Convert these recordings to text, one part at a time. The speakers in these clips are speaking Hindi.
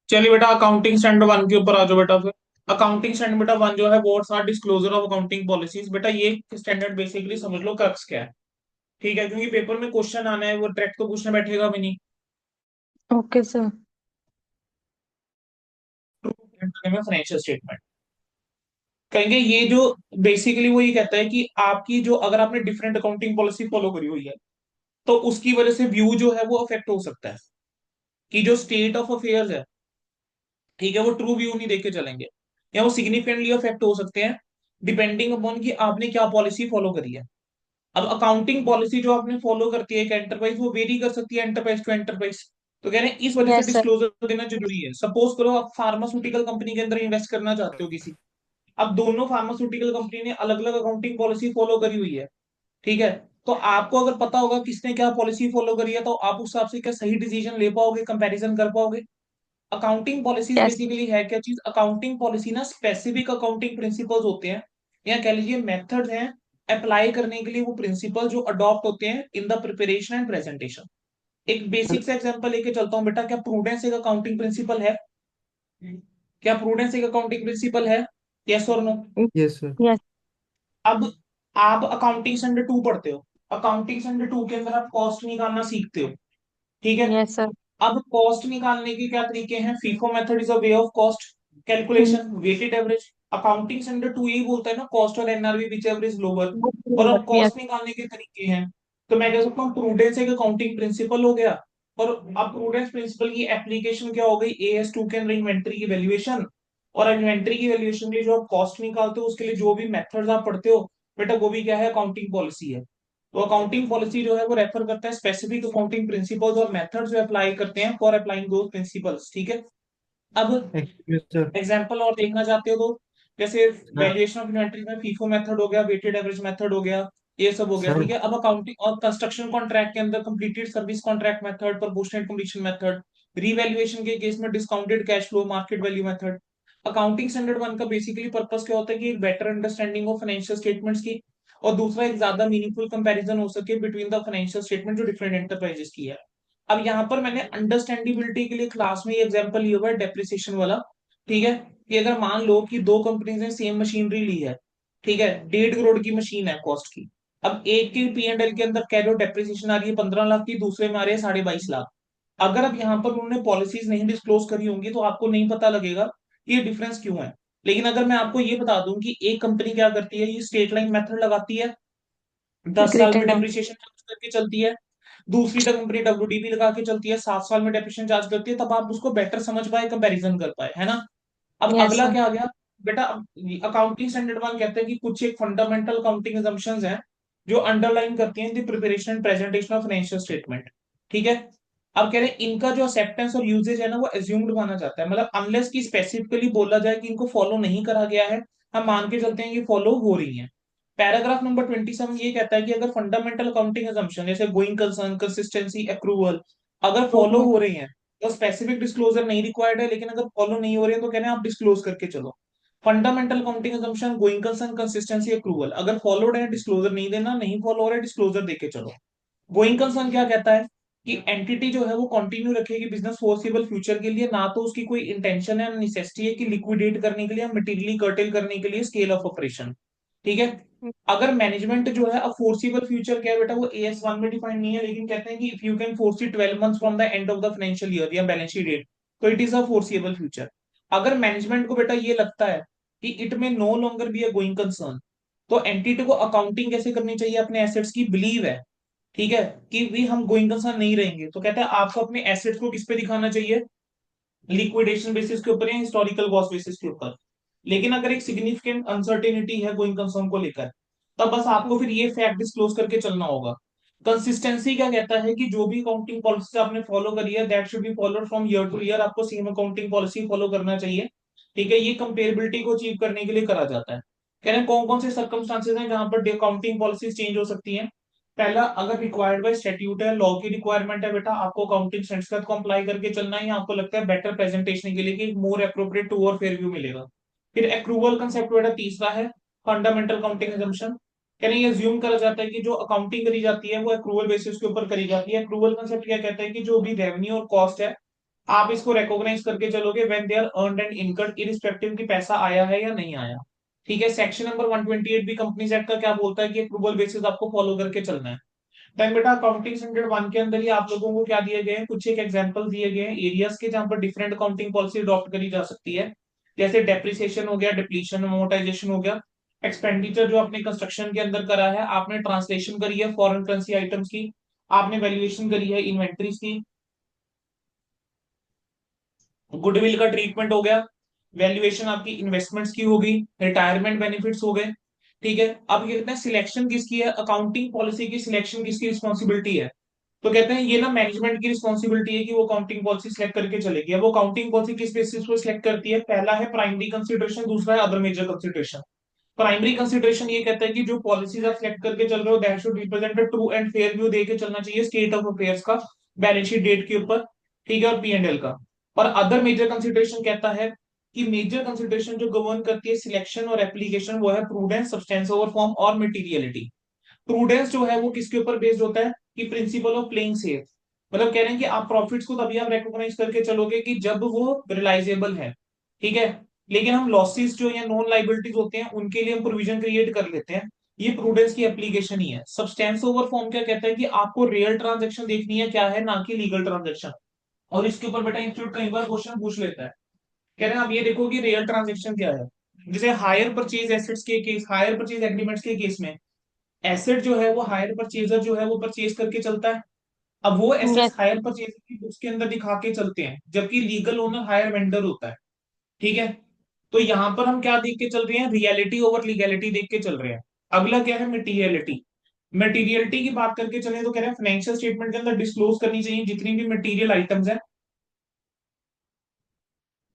चलिए बेटा, अकाउंटिंग स्टैंडर्ड वन के ऊपर आ जाओ बेटा फिर। अकाउंटिंग स्टैंडर्ड बेटा वन जो है, what's are disclosure of accounting policies. बेटा ये स्टैंडर्ड बेसिकली समझ लो क्रक्स क्या है। ठीक है, क्योंकि पेपर में क्वेश्चन आना है, वो डायरेक्ट तो पूछने बैठेगा भी नहीं। Okay sir. फाइनेंशियल स्टेटमेंट कहेंगे ये जो बेसिकली वो ये कहता है कि आपकी जो, अगर आपने डिफरेंट अकाउंटिंग पॉलिसी फॉलो करी हुई है, तो उसकी वजह से व्यू जो है वो अफेक्ट हो सकता है। कि जो स्टेट ऑफ अफेयर्स है, ठीक है, वो ट्रू व्यू नहीं देके चलेंगे, या वो सिग्निफिकेंटली अफेक्ट हो सकते हैं, डिपेंडिंग अपॉन कि आपने क्या पॉलिसी फॉलो करी है। अब अकाउंटिंग पॉलिसी जो आपने फॉलो करती है एक एंटरप्राइज, वो वेरी कर सकती है एंटरप्राइज टू एंटरप्राइज। तो कह रहे हैं इस वजह से यस सर। डिस्क्लोजर देना जरूरी है। सपोज करो आप फार्मास्यूटिकल कंपनी के अंदर इन्वेस्ट करना चाहते हो किसी। अब दोनों फार्मास्यूटिकल कंपनी ने अलग अलग अकाउंटिंग पॉलिसी फॉलो करी हुई है। ठीक है, तो आपको अगर पता होगा किसने क्या पॉलिसी फॉलो करी है, तो आप उस हिसाब से क्या सही डिसीजन ले पाओगे, कंपैरिजन कर पाओगे। Accounting policies yes. बेसिकली है क्या चीज, अकाउंटिंग पॉलिसी ना स्पेसिफिक अकाउंटिंग प्रिंसिपल्स होते हैं, या कह लीजिए मेथड्स हैं अप्लाई करने के लिए, वो प्रिंसिपल जो अडॉप्ट होते हैं इन द प्रिपरेशन एंड प्रेजेंटेशन। एक बेसिक सा एग्जांपल लेके चलता हूं बेटा, क्या प्रूडेंस एक अकाउंटिंग प्रिंसिपल है? क्या प्रूडेंस एक अकाउंटिंग प्रिंसिपल है? यस और नो? Yes sir. यस। अब आप अकाउंटिंग स्टैंडर्ड टू पढ़ते हो, अकाउंटिंग स्टैंडर्ड टू के अंदर आप कॉस्ट निकालना सीखते हो। ठीक है, यस सर। अब कॉस्ट निकालने के क्या तरीके हैं? FIFO method is a way of cost calculation, weighted average. Accounting standard two यही बोलता है ना, कॉस्ट और एनआरवी विच एवरेज लोअर। और अब यस। कॉस्ट निकालने के तरीके हैं, तो मैं कह सकता हूँ प्रूडेंस एक अकाउंटिंग प्रिंसिपल हो गया। और अब प्रूडेंस प्रिंसिपल की एप्लीकेशन क्या हो गई? एएस टू के अंदर इन्वेंट्री की वैल्यूएशन। और इन्वेंट्री की वैल्यूएशन के लिए जो आप कॉस्ट निकालते हो, उसके लिए जो भी मेथड्स आप पढ़ते हो बेटा, वो भी क्या है? अकाउंटिंग पॉलिसी है। तो अकाउंटिंग पॉलिसी जो है वो रेफर करता है स्पेसिफिक अकाउंटिंग प्रिंसिपल्स और मेथड्स जो अप्लाई करते हैं फॉर अप्लाइंग दोज प्रिंसिपल्स। ठीक है, अब यस सर। एग्जांपल और देखना चाहते हो तो, जैसे सर। वैल्यूएशन ऑफ इन्वेंटरी में फीफो मेथड हो गया, वेटेड एवरेज मेथड हो गया, ये सब हो गया। सर। ठीक है, अब अकाउंटिंग और कंस्ट्रक्शन कॉन्ट्रैक्ट के अंदर completed service contract method, proportionate completion method, revaluation के केस में discounted cash flow market value method. Accounting standard one का बेसिकली पर्पस क्या होता है कि एक better understanding of financial statements की, और दूसरा एक ज्यादा मीनिंगफुल कंपैरिजन हो सके बिटवीन द फाइनेंशियल स्टेटमेंट जो डिफरेंट एंटरप्राइजेस की है। अब यहाँ पर मैंने अंडरस्टैंडिबिलिटी के लिए क्लास में ये एग्जांपल लिया हुआ है डेप्रिसिएशन वाला। ठीक है, कि अगर मान लो कि दो कंपनीज ने सेम मशीनरी ली है, ठीक है, 1.5 करोड़ की मशीन है कॉस्ट की। अब एक की P&L के अंदर कह लो डेप्रिसिएशन आ रही है 15 लाख की, दूसरे में आ रही है 22.5 लाख। अगर अब यहाँ पर उन्होंने पॉलिसीज नहीं डिस्क्लोज करी होंगी, तो आपको नहीं पता लगेगा कि ये डिफरेंस क्यों है। लेकिन अगर मैं आपको ये बता दूं कि एक कंपनी क्या करती है, ये स्ट्रेट लाइन मेथड लगाती है, 10 साल में रिटर्न। डेप्रिसिएशन चार्ज करके चलती है। दूसरी कंपनी WDV लगा के चलती है, 7 साल में डेप्रिसिएशन चार्ज करती है। तब आप उसको बेटर समझ पाए, कंपैरिजन कर पाए, है ना। अब यस अगला सर। क्या आ गया बेटा, अकाउंटिंग स्टैंडर्ड वन कहते हैं कि कुछ एक फंडामेंटल अकाउंटिंग assumptions हैं जो अंडरलाइन करती हैं the preparation and presentation of financial statement. ठीक है, अब कह रहे हैं इनका जो एक्सेप्टेंस और यूजेज है ना, वो एज्यूम्ड माना जाता है, मतलब अनलेस की स्पेसिफिकली बोला जाए कि इनको फॉलो नहीं करा गया है, हम मान के चलते हैं कि फॉलो हो रही है। पैराग्राफ नंबर 27 ये कहता है कि अगर फंडामेंटल अकाउंटिंग assumption जैसे गोइंग कंसर्न, कंसिस्टेंसी, अक्रूवल अगर फॉलो हो रही हैं, तो स्पेसिफिक डिस्क्लोजर नहीं रिक्वायर्ड है। लेकिन अगर फॉलो नहीं हो रही है, तो कहते हैं आप डिस्क्लोज करके चलो। Fundamental accounting assumption, going concern, consistency, accrual अगर फॉलोड है डिस्क्लोजर नहीं देना, नहीं फॉलो हो रहा है डिस्क्लोजर देके चलो। गोइंग कंसर्न क्या कहता है कि एंटिटी जो है वो कंटिन्यू रखेगी बिजनेस फोर्सिबल फ्यूचर के लिए, ना तो उसकी कोई इंटेंशन है, नेसेसिटी है कि लिक्विडेट करने के लिए, मटेरियली कर्टेल करने के लिए स्केल ऑफ ऑपरेशन। ठीक है, अगर मैनेजमेंट जो है, अब फोर्सिबल फ्यूचर क्या है बेटा, वो AS1 में डिफाइन नहीं है, लेकिन कहते हैं कि if you can foresee 12 months from the end of the financial year या बैलेंस शीट डेट, तो it is a foreseeable future. अगर मैनेजमेंट को बेटा ये लगता है कि it may no longer be a going concern, तो एंटिटी को अकाउंटिंग कैसे करनी चाहिए अपने एसेट्स की, बिलीव है, ठीक है, कि भी हम गोइंग कंसर्न नहीं रहेंगे, तो कहता है आपको अपने एसेट्स को किस पे दिखाना चाहिए, लिक्विडेशन बेसिस के ऊपर या हिस्टोरिकल कॉस्ट बेसिस के ऊपर। लेकिन अगर एक सिग्निफिकेंट अनसर्टेनिटी है गोइंग कंसर्न को लेकर, तब बस आपको फिर ये फैक्ट डिस्क्लोज करके चलना होगा। कंसिस्टेंसी क्या कहता है कि जो भी अकाउंटिंग पॉलिसी आपने फॉलो करी है, that should be followed from year two year, आपको सेम अकाउंटिंग पॉलिसी फॉलो करना चाहिए। ठीक है, ये कंपेरेबिलिटी को अचीव करने के लिए करा जाता है। कह रहे हैं कौन कौन से सर्कमस्टांसेस हैं जहां पर अकाउंटिंग पॉलिसी चेंज हो सकती हैं। पहला, अगर रिक्वायर्ड बाय स्टैट्यूट है, लॉ की रिक्वायरमेंट है बेटा, आपको अकाउंटिंग स्टैंडर्ड्स का कंप्लाई करके चलना है, या आपको लगता है बेटर प्रेजेंटेशन के लिए कि मोर एप्रोप्रिएट टू और फेयर व्यू मिलेगा। फिर अक्रूवल कंसेप्ट बेटा तीसरा है, फंडामेंटल अकाउंटिंग assumption। कह रहे हैं ये ज्यूम करा जाता है कि जो अकाउंटिंग करी जाती है वो एक्रूवल बेसिस के ऊपर करी जाती है। एक्रूवल कंसेप्ट क्या कहता है कि जो भी रेवेन्यू और कॉस्ट है आप इसको रिकॉग्नाइज करके चलोगे when they are earned and incurred, irrespective की पैसा आया है या नहीं आया। ठीक है, सेक्शन नंबर 128 भी कंपनीज एक्ट का क्या बोलता है कि एक्रूवल बेसिस आपको फॉलो करके चलना है। टाइम बेटा अकाउंटिंग स्टैंडर्ड 1 के अंदर ही आप लोगों को क्या दिए गए हैं, कुछ एक एग्जांपल दिए गए हैं एरियाज के जहां पर डिफरेंट अकाउंटिंग पॉलिसी अडॉप्ट करी जा सकती है। जैसे डेप्रिसिएशन हो गया, डिप्लीशन, अमोर्टाइजेशन हो गया। एक्सपेंडिचर जो आपने कंस्ट्रक्शन के अंदर करा है, आपने ट्रांसलेशन करी है फॉरेन करेंसी आइटम्स की, आपने वैल्यूएशन करी है इन्वेंट्रीज की, गुडविल का ट्रीटमेंट हो गया, वैल्यूएशन आपकी इन्वेस्टमेंट्स की होगी, रिटायरमेंट बेनिफिट्स हो गए। ठीक है, अब ये कहते हैं सिलेक्शन किसकी है, अकाउंटिंग पॉलिसी की सिलेक्शन किसकी रिस्पॉन्सिबिलिटी है। तो कहते हैं ये ना मैनेजमेंट की रिस्पॉन्सिबिलिटी है कि वो अकाउंटिंग पॉलिसी सिलेक्ट करके चलेगी। अब वो अकाउंटिंग पॉलिसी किस बेसिस पर सिलेक्ट करती है, पहला है प्राइमरी कंसिडरेशन, दूसरा है other major consideration. Primary consideration ये कहता है कि जो पॉलिसीज आप सिलेक्ट करके चल रहे हो that should represent a true and fair view दे के चलना चाहिए स्टेट ऑफ अफेयर्स का, बैलेंस शीट डेट के ऊपर। ठीक है, और पी एंड एल का। और अदर मेजर कंसिडरेशन कहता है कि मेजर कंसिडरेशन जो गवर्न करती है सिलेक्शन और एप्लीकेशन वो है प्रूडेंस, सब्सटेंस ओवर फॉर्म और मटेरियलिटी। प्रूडेंस जो है वो किसके ऊपर बेस्ड होता है कि प्रिंसिपल ऑफ प्लेइंग सेफ। मतलब कह रहे हैं कि आप प्रॉफिट्स को तभी आप रिकॉग्नाइज करके चलोगे कि जब वो रियलाइजेबल है। ठीक है, लेकिन हम लॉसेस जो या नॉन लाइबिलिटीज होते हैं उनके लिए हम प्रोविजन क्रिएट कर लेते हैं। ये प्रूडेंस की एप्लीकेशन ही है। सब्सटेंस ओवर फॉर्म क्या कहता है कि आपको रियल ट्रांजेक्शन देखनी है क्या है, ना कि लीगल ट्रांजेक्शन। और इसके ऊपर बेटा इंस्टीट्यूट कई बार क्वेश्चन पूछ लेता है। कह रहे हैं आप ये देखो कि रियल ट्रांजेक्शन क्या है। जैसे हायर परचेज एसेट्स के केस, हायर परचेज एग्रीमेंट्स के केस में एसेट जो है वो हायर परचेजर जो है वो परचेज करके चलता है। अब वो एसेट्स यस। हायर परचेजर की बुक्स के अंदर दिखा के चलते हैं, जबकि लीगल ओनर हायर वेंडर होता है। ठीक है, तो यहां पर हम क्या देख के चल रहे हैं, रियलिटी ओवर लीगैलिटी देख के चल रहे हैं। अगला क्या है, मटीरियलिटी। मटीरियलिटी की बात करके चले तो कह रहे हैं फाइनेंशियल स्टेटमेंट के अंदर डिस्क्लोज करनी चाहिए जितनी भी मटीरियल आइटम्स हैं।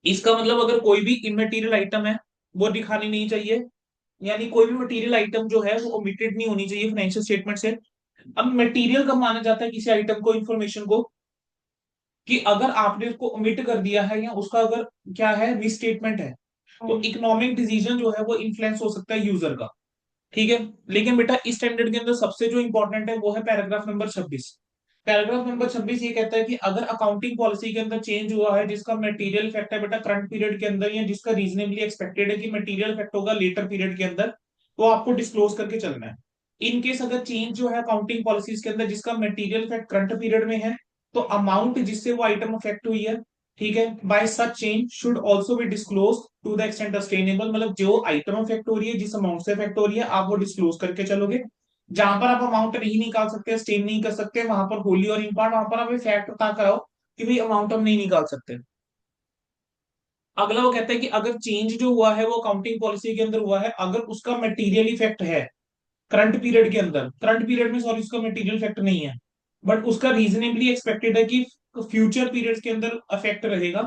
इसका मतलब अगर कोई भी इमटेरियल आइटम है वो दिखानी नहीं चाहिए, यानी कोई भी मटेरियल आइटम जो है वो ओमिटेड नहीं होनी चाहिए फाइनेंशियल स्टेटमेंट से। अब मटेरियल कब माना जाता है किसी आइटम को, इंफॉर्मेशन को, कि अगर आपने उसको ओमिट कर दिया है या उसका अगर क्या है रिस्टेटमेंट है, तो इकोनॉमिक डिसीजन जो है वो इन्फ्लुएंस हो सकता है यूजर का। ठीक है, लेकिन बेटा इस स्टैंडर्ड के अंदर सबसे जो इंपॉर्टेंट है वो है पैराग्राफ नंबर 26। पैराग्राफ नंबर 26 ये कहता है कि अगर अकाउंटिंग पॉलिसी के अंदर चेंज हुआ है जिसका मटेरियल इफेक्ट है बेटा करंट पीरियड के अंदर, या जिसका रीजनेबली एक्सपेक्टेड है कि मटेरियल इफेक्ट होगा लेटर पीरियड के अंदर, तो आपको डिस्क्लोज करके चलना है। इन केस अगर चेंज जो है अकाउंटिंग पॉलिसीज के अंदर जिसका मटेरियल इफेक्ट करंट पीरियड में है, तो अमाउंट जिससे वो आइटम अफेक्ट हुई है, ठीक है, by such change should also be disclose to the extent sustainable. मतलब जो आइटम अफेक्ट हो रही है, जिस अमाउंट से अफेक्ट हो रही है, आप वो डिस्क्लोज करके चलोगे। जहां पर आप अमाउंट नहीं निकाल सकते, स्टेन नहीं कर सकते, वहां पर होली और इम्पार्ट, वहां पर आप फैक्ट बता कराओ कि भाई अमाउंट हम नहीं निकाल सकते। अगला वो कहता है कि अगर चेंज जो हुआ है वो अकाउंटिंग पॉलिसी के अंदर हुआ है, अगर उसका मटेरियल इफेक्ट है करंट पीरियड के अंदर, करंट पीरियड में सॉरी उसका मटेरियल इफेक्ट नहीं है, बट उसका रीजनेबली एक्सपेक्टेड है कि फ्यूचर पीरियड्स के अंदर अफेक्ट रहेगा,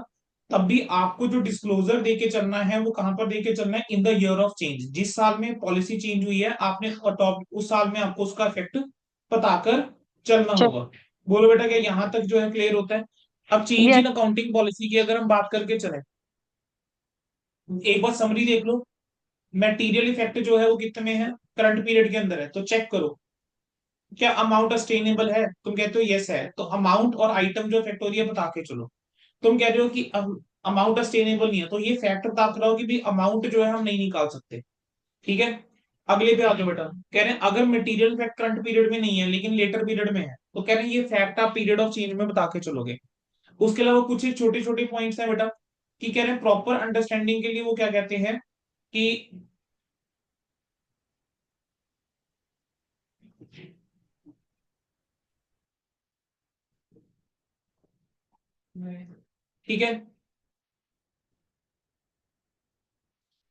तब भी आपको जो डिस्क्लोजर देके चलना है वो कहां पर देके चलना है, in the year of change. जिस साल में पॉलिसी चेंज हुई है आपने टॉप उस साल में आपको उसका इफेक्ट बताकर चलना चल। होगा। बोलो बेटा क्या यहां तक जो है क्लियर होता है। अब change in yes. Accounting policy की अगर हम बात करके चले, एक बार समरी देख लो। मटेरियल इफेक्ट जो है वो कितने में है, करंट पीरियड के अंदर है, तो चेक करो क्या अमाउंट सस्टेनेबल है। तुम कहते हो यस है, तो अमाउंट और आइटम जो इफेक्ट हो रही है बता के चलो। तुम कह रहे हो कि अमाउंट सस्टेनेबल नहीं है, तो ये फैक्ट बता कर रहा हो कि भी अमाउंट जो है हम नहीं निकाल सकते। ठीक है, अगले पे आ जाओ बेटा। कह रहे हैं अगर मटेरियल फैक्ट करंट पीरियड में नहीं है लेकिन लेटर पीरियड में है, तो कह रहे हैं ये फैक्ट आप पीरियड ऑफ चेंज में बता के चलोगे। उसके अलावा कुछ ही छोटे छोटे पॉइंट्स हैं बेटा, कि कह रहे हैं प्रॉपर अंडरस्टैंडिंग के लिए वो क्या कहते हैं कि, ठीक है,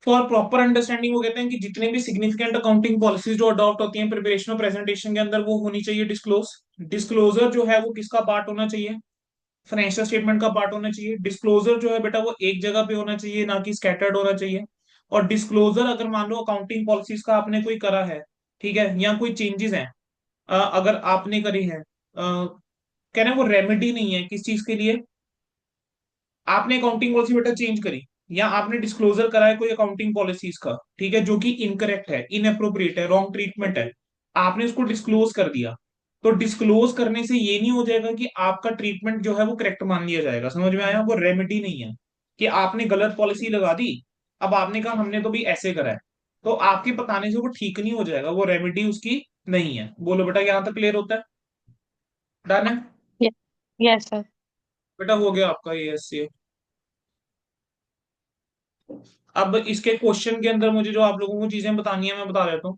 फॉर प्रॉपर अंडरस्टैंडिंग वो कहते हैं कि जितने भी सिग्निफिकेंट अकाउंटिंग पॉलिसीज जो अडॉप्ट होती हैं प्रिपरेशन और प्रेजेंटेशन के अंदर, वो होनी चाहिए डिस्क्लोज। डिस्क्लोजर जो है वो किसका पार्ट होना चाहिए, फाइनेंशियल स्टेटमेंट का पार्ट होना चाहिए। डिस्क्लोजर जो है बेटा वो एक जगह पे होना चाहिए, ना कि स्कैटर्ड होना चाहिए। और डिस्क्लोजर अगर मान लो अकाउंटिंग पॉलिसीज का आपने कोई करा है, ठीक है, या कोई चेंजेस हैं, अगर आपने करी है, कह रहे हैं वो रेमेडी नहीं है किस चीज के लिए, आपने अकाउंटिंग पॉलिसी बेटा चेंज करी, या आपने डिस्क्लोजर करा है कोई अकाउंटिंग पॉलिसीज का, ठीक है, जो कि इनकरेक्ट है, इनअप्रोप्रिएट है, रॉन्ग ट्रीटमेंट है, आपने उसको डिस्क्लोज कर दिया, तो डिस्क्लोज करने से ये नहीं हो जाएगा कि आपका ट्रीटमेंट जो है वो करेक्ट मान लिया जाएगा। समझ में आया? वो रेमेडी नहीं है कि आपने गलत पॉलिसी लगा दी, अब आपने कहा हमने तो भी ऐसे करा है, तो आपके बताने से वो ठीक नहीं हो जाएगा, वो रेमेडी उसकी नहीं है। बोलो बेटा, यहां तक क्लियर होता है? डन है? Yes sir. बेटा हो गया आपका ये एससी। अब इसके क्वेश्चन के अंदर मुझे जो आप लोगों को चीजें बतानी है मैं बता देता हूँ।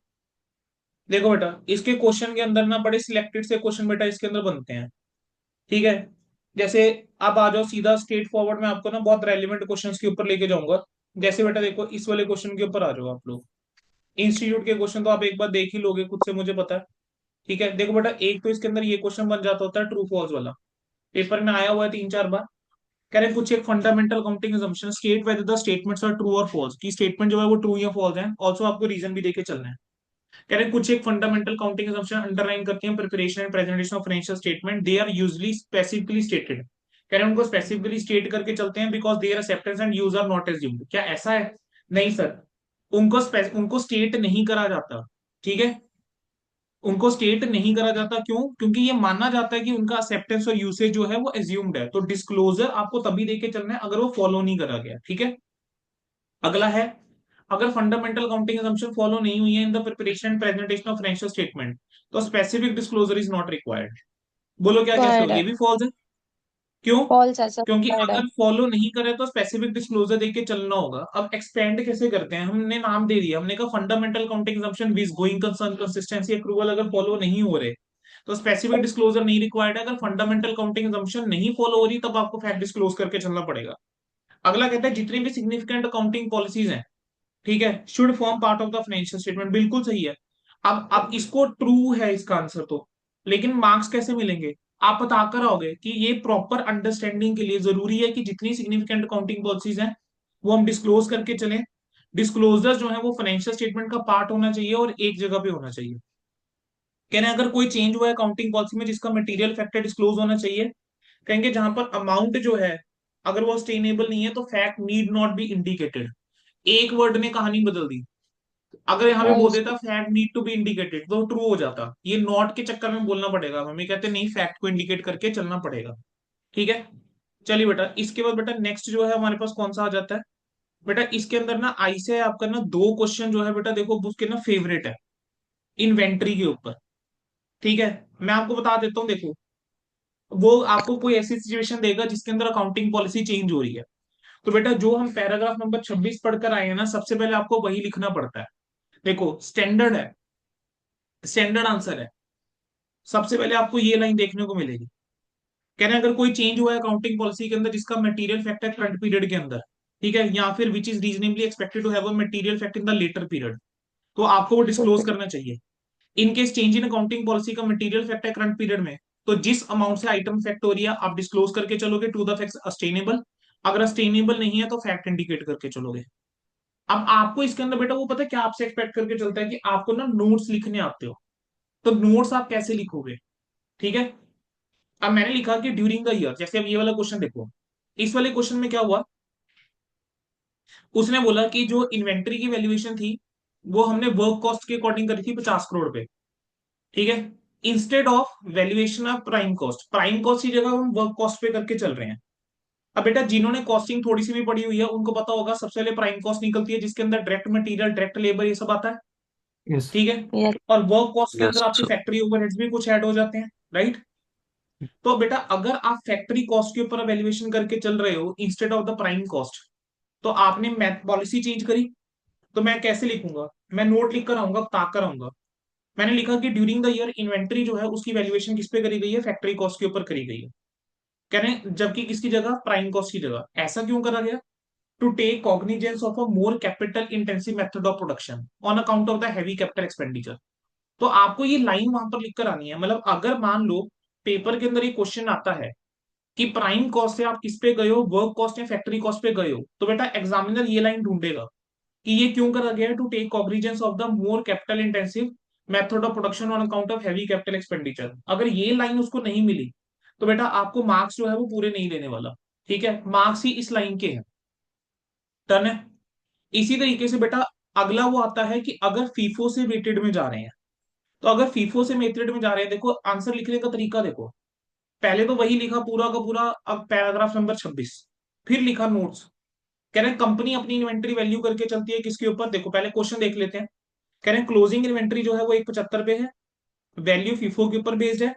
देखो बेटा, इसके क्वेश्चन के अंदर ना बड़े सिलेक्टेड से क्वेश्चन बेटा इसके अंदर बनते हैं, ठीक है। जैसे आप आ जाओ सीधा स्ट्रेट फॉरवर्ड, मैं आपको ना बहुत रेलिवेंट क्वेश्चंस के ऊपर लेके जाऊंगा। जैसे बेटा देखो, इस वाले क्वेश्चन के ऊपर आ जाओ आप लोग। इंस्टीट्यूट के क्वेश्चन तो आप एक बार देख ही लोगे खुद से, मुझे पता है। ठीक है, देखो बेटा, एक तो इसके अंदर ये क्वेश्चन बन जाता होता है ट्रू फॉल्स वाला, पेपर में आया हुआ है 3-4 बार। कह रहे हैं कुछ एक fundamental counting assumption state whether the statements are true और फॉल्स, की स्टेटमेंट जो है वो ट्रू या फॉल्स है। ऑल्सो आपको रीजन भी देके चलना है। कह रहे हैं कुछ एक फंडामेंटल काउंटिंग assumption अंडरलाइन करती हैं preparation and presentation of financial statement, they are usually specifically stated. कह रहे हैं उनको स्पेसिफिकली स्टेट करके चलते हैं because their acceptance and use are not assumed. क्या ऐसा है? नहीं सर, उनको स्टेट नहीं करा जाता, ठीक है। उनको स्टेट नहीं करा जाता, क्यों? क्योंकि ये माना जाता है कि उनका एक्सेप्टेंस और यूसेज जो है वो एज्यूम्ड है, तो डिस्क्लोजर आपको तभी देके चलना है अगर वो फॉलो नहीं करा गया, ठीक है। अगला है, अगर फंडामेंटल काउंटिंग assumption फॉलो नहीं हुई है in the preparation and presentation of financial statement, तो specific disclosure is not required. बोलो क्या कहते हो, रिक्वायर्ड ये है। भी फॉल्स है? क्यों? फॉल्स है सर, क्योंकि रिक्वायर्ड है। अगर फॉलो नहीं करे तो स्पेसिफिक डिस्क्लोजर देके चलना होगा। अब एक्सपेंड कैसे करते हैं? हमने नाम दे दिया, हमने कहा fundamental counting assumption viz going concern consistency approval अगर फॉलो नहीं हो रहे तो स्पेसिफिक डिस्क्लोजर नहीं रिक्वायर्ड है। अगर फंडामेंटल काउंटिंग assumption नहीं फॉलो हो रही तब आपको फैक्ट डिस्क्लोज करके चलना पड़ेगा। अगला कहता है जितनी भी सिग्निफिकेंट अकाउंटिंग पॉलिसीज हैं, ठीक है, should form part of the financial statement, बिल्कुल सही है। अब इसको ट्रू है इसका आंसर तो, लेकिन मार्क्स कैसे मिलेंगे? आप बता कर आओगे कि ये प्रॉपर अंडरस्टैंडिंग के लिए जरूरी है कि जितनी सिग्निफिकेंट अकाउंटिंग पॉलिसीज हैं वो हम डिस्क्लोज करके चलें। डिस्क्लोजर जो है वो फाइनेंशियल स्टेटमेंट का पार्ट होना चाहिए और एक जगह पे होना चाहिए। कह रहे हैं अगर कोई चेंज हुआ है अकाउंटिंग पॉलिसी में जिसका मटेरियल फैक्टर डिस्क्लोज होना चाहिए। कहेंगे जहां पर अमाउंट जो है अगर वो सस्टेनेबल नहीं है तो fact need not be indicated. एक वर्ड ने कहानी बदल दी। अगर यहाँ पे बोल राइट। देता fact need to be indicated तो ट्रू हो जाता, ये नॉट के चक्कर में बोलना पड़ेगा हमें, कहते नहीं फैक्ट को इंडिकेट करके चलना पड़ेगा, ठीक है। चलिए बेटा, इसके बाद बेटा नेक्स्ट जो है हमारे पास कौन सा आ जाता है? बेटा इसके अंदर ना आई से आपका ना दो क्वेश्चन जो है बेटा देखो उसके ना फेवरेट है, इन्वेंट्री के ऊपर, ठीक है। मैं आपको बता देता हूँ, देखो वो आपको कोई ऐसी सिचुएशन देगा जिसके अंदर अकाउंटिंग पॉलिसी चेंज हो रही है, तो बेटा जो हम पैराग्राफ नंबर 26 पढ़कर आए हैं ना, सबसे पहले आपको वही लिखना पड़ता है। देखो स्टैंडर्ड है, स्टैंडर्ड आंसर है, सबसे पहले आपको ये लाइन देखने को मिलेगी। कहना अगर कोई चेंज हुआ है अकाउंटिंग पॉलिसी के अंदर जिसका मटेरियल फैक्ट है करंट पीरियड के अंदर, ठीक है, या फिर which is reasonably expected to have a material fact in the later period, तो आपको वो डिस्क्लोज करना चाहिए। In case change in accounting policy का मटेरियल फैक्ट है करंट पीरियड में, तो जिस अमाउंट से आइटम फैक्ट हो रही है आप डिस्क्लोज करके चलोगे टू द फैक्ट अस्टेनेबल। अगर अस्टेनेबल नहीं है तो फैक्ट इंडिकेट करके चलोगे। अब आपको इसके अंदर बेटा वो पता है क्या आपसे एक्सपेक्ट करके चलता है कि आपको ना नोट्स लिखने आते हो, तो नोट्स आप कैसे लिखोगे, ठीक है। अब मैंने लिखा कि ड्यूरिंग द ईयर, जैसे अब ये वाला क्वेश्चन देखो, इस वाले क्वेश्चन में क्या हुआ, उसने बोला कि जो इन्वेंट्री की वैल्यूएशन थी वो हमने वर्क कॉस्ट के अकॉर्डिंग करी थी 50 करोड़ पे, ठीक है। Instead of valuation of prime cost की जगह हम वर्क कॉस्ट पे करके चल रहे हैं। अब बेटा जिन्होंने कॉस्टिंग थोड़ी सी भी पढ़ी हुई है उनको पता होगा सबसे पहले प्राइम कॉस्ट निकलती है जिसके अंदर डायरेक्ट मटेरियल, डायरेक्ट लेबर, ये सब आता है, यस। ठीक है। यस। और वर्क कॉस्ट के अंदर यस आपके सर। फैक्ट्री ओवरहेड्स भी कुछ ऐड हो जाते हैं, राइट। तो बेटा अगर आप फैक्ट्री कॉस्ट के ऊपर वैल्यूएशन करके चल रहे हो instead of the prime cost, तो आपने मैथ पॉलिसी चेंज करी। तो मैं कैसे लिखूंगा? मैं नोट लिख कर आऊंगा, बता कर आऊंगा। मैंने लिखा कि ड्यूरिंग द ईयर इन्वेंट्री जो है उसकी वैल्यूएशन किस पे करी गई है? फैक्ट्री कॉस्ट के ऊपर करी गई है। कह रहे हैं जबकि किसकी जगह? प्राइम कॉस्ट की जगह। ऐसा क्यों करा गया? To take cognizance of a more capital intensive method of production on account of the heavy capital expenditure. तो आपको ये लाइन वहां पर लिख कर आनी है, मतलब अगर मान लो पेपर के अंदर ये क्वेश्चन आता है कि प्राइम कॉस्ट से आप किस पे गए हो, वर्क कॉस्ट या फैक्ट्री कॉस्ट पे गए हो, तो बेटा एग्जामिनर ये लाइन ढूंढेगा कि ये क्यों करा गया है, to take cognizance of the more capital intensive method of production on account of heavy capital expenditure. अगर ये लाइन उसको नहीं मिली तो बेटा आपको मार्क्स जो है वो पूरे नहीं देने वाला, ठीक है। मार्क्स ही इस लाइन के हैं, डन है। इसी तरीके से बेटा अगला वो आता है कि अगर फीफो से वेटेड में जा रहे हैं, तो अगर फीफो से मेथड में जा रहे हैं, देखो आंसर लिखने का तरीका देखो। पहले तो वही लिखा पूरा का पूरा, अब पैराग्राफ नंबर 26, फिर लिखा नोट्स। कह रहे हैं कंपनी अपनी इन्वेंट्री वैल्यू करके चलती है किसके ऊपर, देखो पहले क्वेश्चन देख लेते हैं। कह रहे हैं क्लोजिंग इन्वेंट्री जो है वो 175 पे है, वैल्यू फीफो के ऊपर बेस्ड है।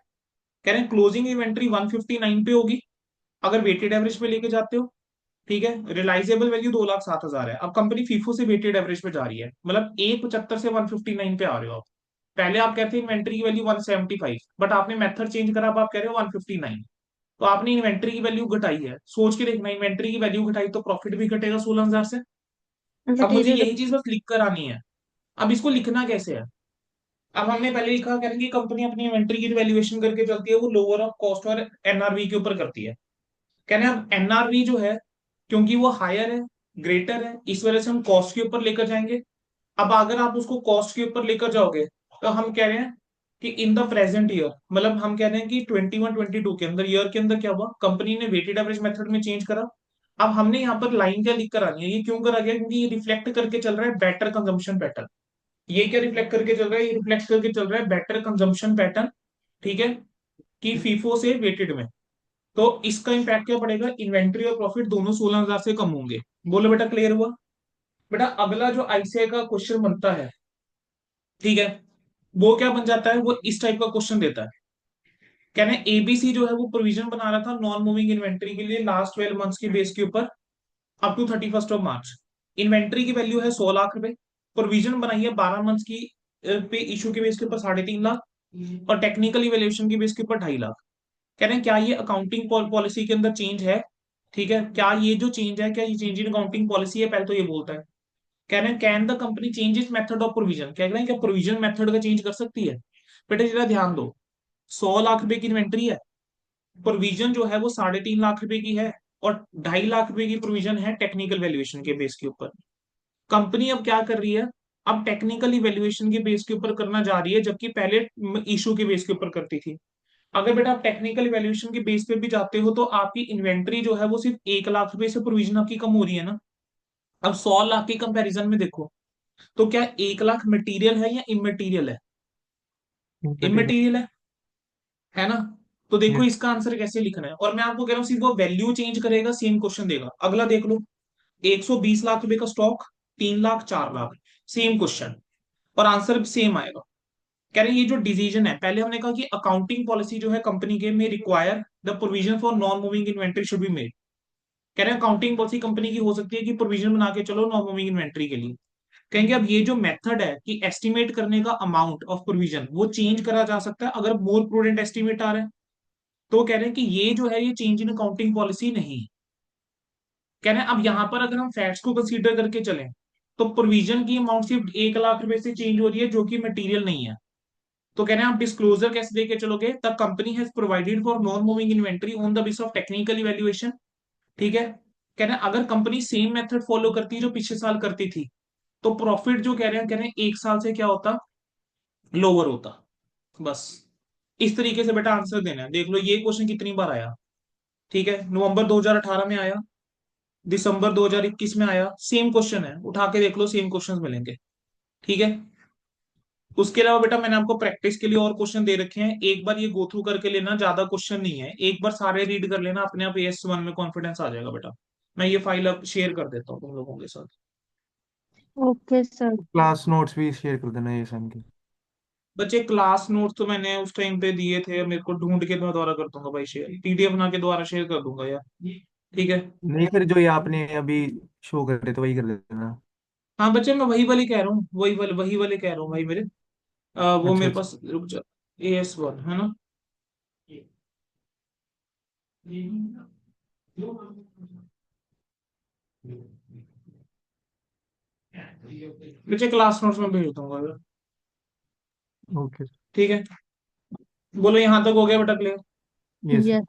कह रहे हैं क्लोजिंग इन्वेंट्री 159 पे होगी अगर वेटेड एवरेज पे लेके जाते हो। ठीक है, रिलाइजेबल वैल्यू 2,07,000 है। अब कंपनी फीफो से वेटेड एवरेज पे जा रही है, मतलब 175 से 159 पे आ रहे हो आप। पहले आप कहते हैं इन्वेंट्री की वैल्यू 175, बट आपने मेथड चेंज करा, अब आप कह रहे हो 159। तो आपने इन्वेंट्री की वैल्यू घटाई है, सोच के देखना, इन्वेंट्री की वैल्यू घटाई तो प्रॉफिट भी घटेगा 16,000 से। अब मुझे मटेरियल। यही चीज बस लिख कर आनी है। अब इसको लिखना कैसे है? अब हमने पहले लिखा, करेंगे कंपनी अपनी इन्वेंट्री की वैल्यूएशन करके चलती है, वो लोअर ऑफ कॉस्ट और एनआरवी के ऊपर करती है। कहने अब एनआरवी जो है, क्योंकि वो हायर है, ग्रेटर है, इस वजह से हम कॉस्ट के ऊपर लेकर जाएंगे। अब अगर आप उसको कॉस्ट के ऊपर लेकर जाओगे, तो हम कह रहे हैं कि इन द प्रेजेंट ईयर, मतलब हम कह रहे हैं कि 21-22 के अंदर, ईयर के अंदर क्या हुआ, कंपनी ने वेटेड एवरेज मेथड में चेंज करा। अब हमने यहाँ पर लाइन क्या लिख कर आनी है, ये क्यों करा गया, क्योंकि ये रिफ्लेक्ट करके चल रहा है बेटर कंजम्पशन पैटर्न। ये क्या रिफ्लेक्ट करके चल रहा है, ये रिफ्लेक्ट करके चल रहा है बेटर कंजम्पशन पैटर्न। ठीक है, कि फीफो से वेटेड में। तो इसका इम्पैक्ट क्या पड़ेगा, इन्वेंट्री और प्रॉफिट दोनों 16,000 से कम होंगे। बोलो बेटा, क्लियर हुआ? बेटा अगला जो आईसीआई का क्वेश्चन बनता है, ठीक है, वो क्या बन जाता है, वो इस टाइप का क्वेश्चन देता है। कहना है एबीसी जो है वो प्रोविजन बना रहा था नॉन मूविंग इन्वेंट्री के लिए लास्ट 12 मंथ्स की बेस के ऊपर, अप टू 31 मार्च। इन्वेंट्री की वैल्यू है 100 लाख रुपए, प्रोविजन बनाई है 12 मंथ्स की पे इशू के बेस के ऊपर 3.5 लाख, और टेक्निकल इवेल्युएशन के बेस के ऊपर 2.5 लाख। कह रहे हैं क्या ये अकाउंटिंग पॉलिसी के अंदर चेंज है? ठीक है, क्या ये जो चेंज है, क्या ये चेंज इन अकाउंटिंग पॉलिसी है, पहले तो ये बोलता है। कह रहे हैं कैन द कंपनी चेंज इस मेथड ऑफ प्रोविजन, कह रहे हैं क्या प्रोविजन मेथड का चेंज कर सकती है? बेटा जरा ध्यान दो, 100 लाख रुपए की इन्वेंट्री है, प्रोविजन जो है वो 3.5 लाख रुपए की है, और 2.5 लाख रुपए की प्रोविजन है टेक्निकल वैल्यूएशन के बेस के ऊपर। कंपनी अब क्या कर रही है, अब टेक्निकल इवेल्युएशन के बेस के ऊपर करना जा रही है, जबकि पहले इशू के बेस के ऊपर करती थी। अगर बेटा आप टेक्निकल इवेल्युएशन के बेस पे भी जाते हो, तो आपकी इन्वेंट्री जो है वो सिर्फ 1 लाख रुपए से प्रोविजन आपकी कम हो रही है ना। अब 100 लाख के कंपैरिजन में देखो, तो क्या 1 लाख मटेरियल है या इमटेरियल है? मटेरियल। इमटेरियल है ना। तो देखो यस। इसका आंसर कैसे लिखना है, और मैं आपको कह रहा हूँ सिर्फ वो वैल्यू चेंज करेगा, सेम क्वेश्चन देगा। अगला देख लो, 120 लाख रुपए का stock, 3 lakh, 4 lakh, same question, और आंसर भी सेम आएगा। कह रहे हैं ये जो डिसीजन है, पहले हमने कहा कि अकाउंटिंग पॉलिसी जो है कंपनी के में require the provision for non moving inventory should be made. कह रहे हैं अकाउंटिंग पॉलिसी कंपनी की हो सकती है कि प्रोविजन बना के चलो नॉन मूविंग इन्वेंट्री के लिए। कहेंगे अब ये जो मेथड है कि एस्टिमेट करने का अमाउंट ऑफ प्रोविजन, वो चेंज करा जा सकता है अगर मोर प्रूडेंट एस्टिमेट आ रहा है। तो कह रहे हैं कि ये जो है ये चेंज इन अकाउंटिंग पॉलिसी नहीं है। कह रहे हैं अब यहां पर अगर हम फैक्ट्स को कंसीडर करके चलें, तो प्रोविजन की अमाउंट सिर्फ 1 लाख रुपए से चेंज हो रही है, जो कि मटेरियल नहीं है। तो कह रहे हैं आप डिस्क्लोजर कैसे देके चलोगे, the company has provided for non moving inventory on the base of technical evaluation. ठीक है, कह रहे हैं अगर कंपनी सेम मेथड फॉलो करती जो पिछले साल करती थी, तो प्रॉफिट जो कह रहे हैं 1 साल से क्या होता, लोअर होता। बस इस तरीके से बेटा आंसर देना है। देख लो ये क्वेश्चन कितनी बार आया। ठीक है, नवंबर 2018 में आया, दिसंबर 2021 में आया, सेम क्वेश्चन है, उठा के देख लो सेम क्वेश्चंस मिलेंगे। ठीक है, उसके अलावा बेटा मैंने आपको प्रैक्टिस के लिए और क्वेश्चन दे रखे हैं, एक बार ये गो थ्रू करके लेना, ज्यादा क्वेश्चन नहीं है, एक बार सारे रीड कर लेना, अपने आप एएस 1 में कॉन्फिडेंस आ जाएगा बेटा। मैं ये फाइल अब शेयर कर देता हूँ तुम लोगों के साथ। Okay sir. क्लास नोट्स भी शेयर कर देना ये सैम के। बच्चे क्लास नोट्स तो मैंने उस टाइम पे दिए थे, मेरे को ढूंढ के मैं दोबारा कर दूंगा भाई शेयर, पीडीएफ बना के दोबारा शेयर कर दूंगा यार। ठीक है। नहीं, फिर जो ये आपने अभी शो कर रहे थे वही कर देना। हाँ बच्चे मैं वही वाली कह रहा हूँ, वही वाले कह रहा हूँ भाई मेरे। वो अच्छा मेरे अच्छा। पास रुक जा, AS1 है ना। बच्चे क्लास नोट्स में भेज दूंगा यार। ओके। ठीक है, बोलो यहाँ तक हो गया बेटा, क्लियर? यस। यस।